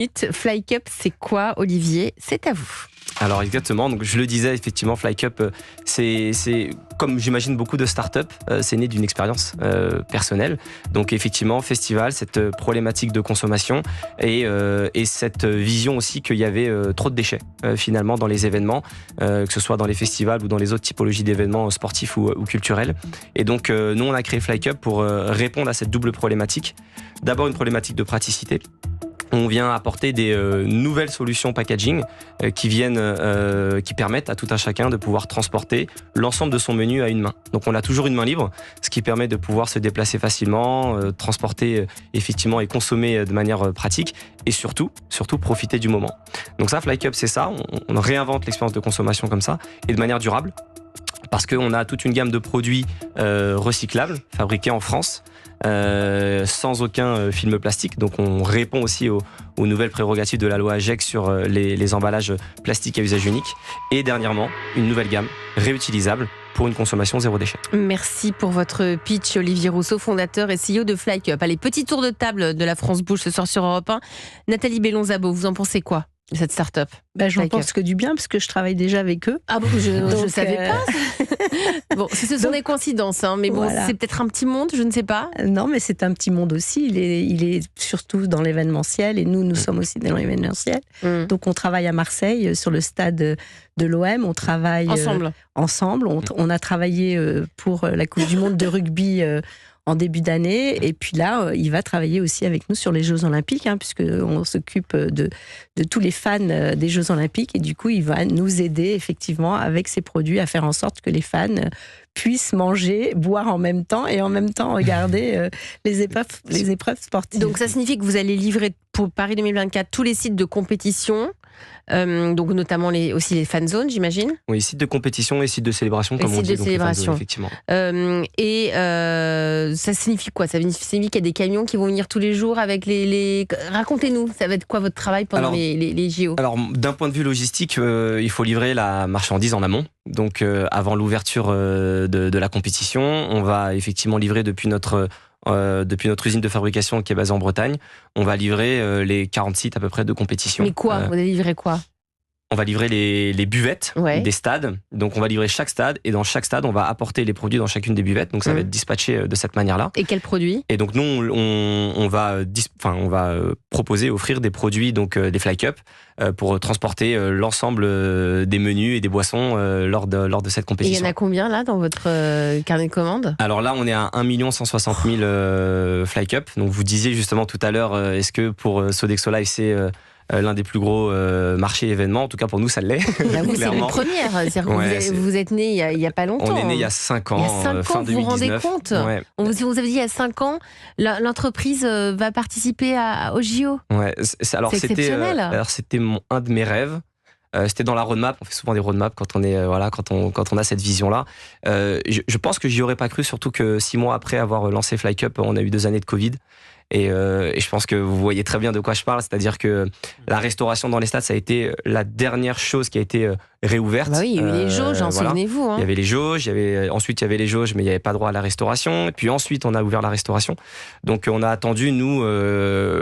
minutes. Fly Cup, c'est quoi, Olivier? C'est à vous. Alors exactement, donc je le disais effectivement, Fly Cup, c'est comme j'imagine beaucoup de startups, c'est né d'une expérience personnelle. Donc effectivement, festival, cette problématique de consommation et cette vision aussi qu'il y avait trop de déchets finalement dans les événements, que ce soit dans les festivals ou dans les autres typologies d'événements sportifs ou culturels. Et donc nous on a créé Fly Cup pour répondre à cette double problématique. D'abord une problématique de praticité. On vient apporter des nouvelles solutions packaging qui permettent à tout un chacun de pouvoir transporter l'ensemble de son menu à une main. Donc on a toujours une main libre, ce qui permet de pouvoir se déplacer facilement, transporter effectivement et consommer de manière pratique et surtout profiter du moment. Donc ça, Fly Cup, c'est ça, on réinvente l'expérience de consommation comme ça et de manière durable. Parce qu'on a toute une gamme de produits recyclables, fabriqués en France, sans aucun film plastique. Donc on répond aussi aux nouvelles prérogatives de la loi AGEC sur les emballages plastiques à usage unique. Et dernièrement, une nouvelle gamme réutilisable pour une consommation zéro déchet. Merci pour votre pitch, Olivier Rousseau, fondateur et CEO de Fly Cup. Allez, petit tour de table de la France Bouge ce soir sur Europe 1. Nathalie Bellon-Szabo, vous en pensez quoi de cette start-up? J'en pense que du bien, parce que je travaille déjà avec eux. Ah bon, je ne savais pas. Bon, ce sont des coïncidences, hein, mais bon, voilà. C'est peut-être un petit monde, je ne sais pas. Non, mais c'est un petit monde aussi. Il est surtout dans l'événementiel, et nous sommes aussi dans l'événementiel. Donc on travaille à Marseille, sur le stade de l'OM. On travaille ensemble. On a travaillé pour la Coupe du Monde de rugby en début d'année, et puis là, il va travailler aussi avec nous sur les Jeux Olympiques, puisqu'on s'occupe de tous les fans des Jeux Olympiques, et du coup, il va nous aider effectivement avec ses produits à faire en sorte que les fans puissent manger, boire en même temps, et en même temps regarder les épreuves sportives. Donc ça signifie que vous allez livrer pour Paris 2024 tous les sites de compétition, donc notamment aussi les fan zones, j'imagine. Oui, sites de compétition et sites de célébration, comme on dit. Sites de célébration, effectivement. Ça signifie quoi? Ça signifie qu'il y a des camions qui vont venir tous les jours avec les... Racontez-nous, ça va être quoi votre travail pendant les JO? Alors, d'un point de vue logistique, il faut livrer la marchandise en amont. Donc, avant l'ouverture de la compétition, on va effectivement livrer depuis notre usine de fabrication qui est basée en Bretagne, on va livrer les 40 sites à peu près de compétition. Mais quoi? Vous allez livrer quoi? On va livrer les buvettes des stades. Donc on va livrer chaque stade, et dans chaque stade on va apporter les produits dans chacune des buvettes. Donc ça va être dispatché de cette manière-là. Et quels produits? Et donc nous on va proposer, offrir des produits, donc des Fly Cup, pour transporter l'ensemble des menus et des boissons lors de cette compétition. Et il y en a combien là dans votre carnet de commandes? Alors là on est à 1 160 000 Fly Cup. Donc vous disiez justement tout à l'heure, est-ce que pour Sodexo Live c'est l'un des plus gros marchés événements? En tout cas pour nous ça l'est. Là, vous, c'est une première. C'est-à-dire que vous êtes né il y a pas longtemps. On est né il y a 5 ans. Il y a 5 fin ans, 2019. vous vous rendez compte? On vous avait dit il y a 5 ans, l'entreprise va participer au JO. Ouais, c'est exceptionnel. C'était un de mes rêves. C'était dans la roadmap. On fait souvent des roadmaps quand on est quand on a cette vision-là. Je pense que j'y aurais pas cru, surtout que 6 mois après avoir lancé Fly Cup, on a eu 2 années de Covid. Et je pense que vous voyez très bien de quoi je parle, c'est-à-dire que la restauration dans les stades, ça a été la dernière chose qui a été réouverte. Oui, il y a eu les jauges, souvenez-vous. Il y avait les jauges, ensuite il y avait les jauges, mais il n'y avait pas droit à la restauration. Et puis ensuite, on a ouvert la restauration. Donc on a attendu, nous,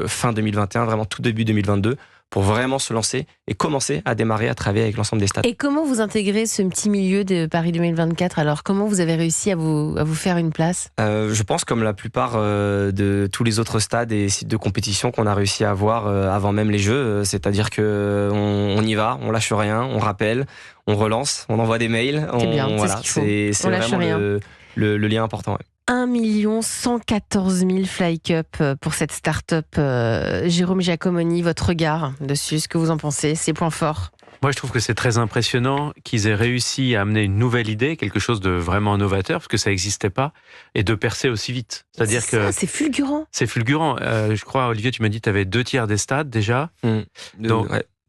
fin 2021, vraiment tout début 2022, pour vraiment se lancer et commencer à démarrer à travailler avec l'ensemble des stades. Et comment vous intégrez ce petit milieu de Paris 2024 ? Alors, comment vous avez réussi à vous faire une place ? Je pense comme la plupart de tous les autres stades et sites de compétition qu'on a réussi à avoir avant même les Jeux, c'est-à-dire qu'on y va, on lâche rien, on rappelle, on relance, on envoie des mails. C'est bien, c'est ce qu'il faut. C'est vraiment le lien important. Ouais. 1 114 000 Fly Cup pour cette start-up. Jérôme Giacomoni, votre regard dessus, ce que vous en pensez, ses points forts? Moi, je trouve que c'est très impressionnant qu'ils aient réussi à amener une nouvelle idée, quelque chose de vraiment novateur, parce que ça n'existait pas, et de percer aussi vite. C'est-à-dire que c'est fulgurant. C'est fulgurant. Je crois, Olivier, tu m'as dit que tu avais 2 tiers des stades déjà.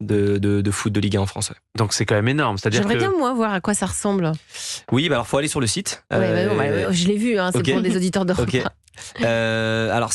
De foot de Ligue 1 en France. Ouais. Donc c'est quand même énorme. J'aimerais bien, moi, voir à quoi ça ressemble. Oui, alors il faut aller sur le site. Je l'ai vu, c'est pour des auditeurs de Okay. Alors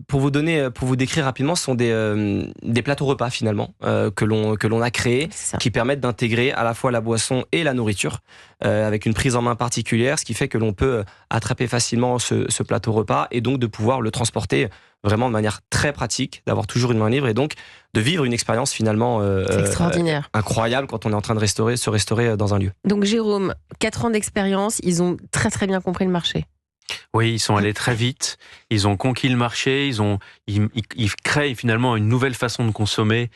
pour vous décrire rapidement, ce sont des plateaux repas finalement que l'on a créés, qui permettent d'intégrer à la fois la boisson et la nourriture avec une prise en main particulière, ce qui fait que l'on peut attraper facilement ce plateau repas et donc de pouvoir le transporter vraiment de manière très pratique, d'avoir toujours une main libre et donc de vivre une expérience finalement extraordinaire, incroyable quand on est en train de se restaurer dans un lieu. Donc Jérôme, 4 ans d'expérience, ils ont très très bien compris le marché. Oui, ils sont allés très vite, ils ont conquis le marché, ils créent finalement une nouvelle façon de consommer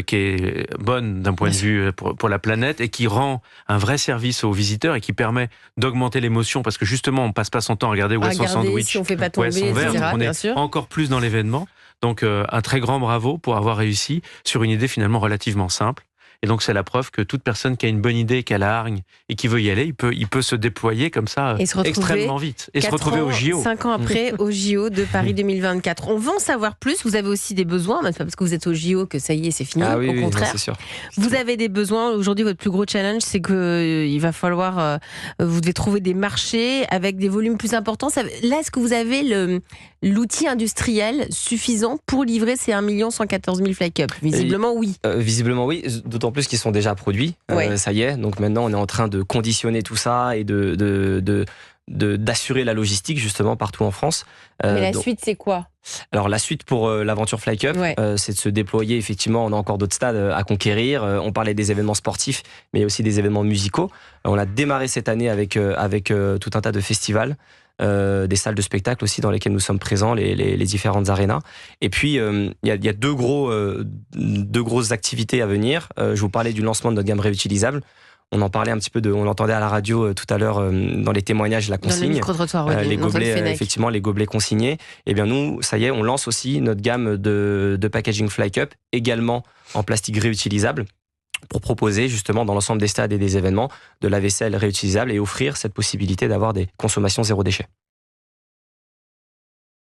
qui est bonne d'un point de vue pour la planète et qui rend un vrai service aux visiteurs et qui permet d'augmenter l'émotion parce que justement on passe pas son temps à regarder où est son sandwich, si on fait pas tomber, son verre, etc., on est encore plus dans l'événement. Donc un très grand bravo pour avoir réussi sur une idée finalement relativement simple. Et donc, c'est la preuve que toute personne qui a une bonne idée, qui a la hargne et qui veut y aller, il peut se déployer comme ça extrêmement vite. Et se retrouver au JO. 5 ans après, au JO de Paris 2024. On va en savoir plus. Vous avez aussi des besoins. C'est pas parce que vous êtes au JO que ça y est, c'est fini. Au contraire. C'est sûr. Vous avez des besoins. Aujourd'hui, votre plus gros challenge, c'est qu'il va falloir... vous devez trouver des marchés avec des volumes plus importants. Là, est-ce que vous avez l'outil industriel suffisant pour livrer ces 1 114 000 Fly Cup? Visiblement, oui. Visiblement, oui. D'autant plus qu'ils sont déjà produits. Ça y est. Donc maintenant, on est en train de conditionner tout ça et d'assurer la logistique justement partout en France. Mais la suite, c'est quoi? Alors la suite pour l'aventure Fly Cup, c'est de se déployer. Effectivement, on a encore d'autres stades à conquérir. On parlait des événements sportifs, mais il y a aussi des événements musicaux. On a démarré cette année avec tout un tas de festivals. Des salles de spectacle aussi dans lesquelles nous sommes présents, les différentes arénas. Et puis, il y a deux grosses activités à venir. Je vous parlais du lancement de notre gamme réutilisable. On en parlait un petit peu, on l'entendait à la radio tout à l'heure dans les témoignages, la consigne. Dans le micro-trottoir, les gobelets, effectivement, les gobelets consignés. Eh bien, nous, ça y est, on lance aussi notre gamme de packaging Fly Cup, également en plastique réutilisable, pour proposer justement dans l'ensemble des stades et des événements de la vaisselle réutilisable et offrir cette possibilité d'avoir des consommations zéro déchet.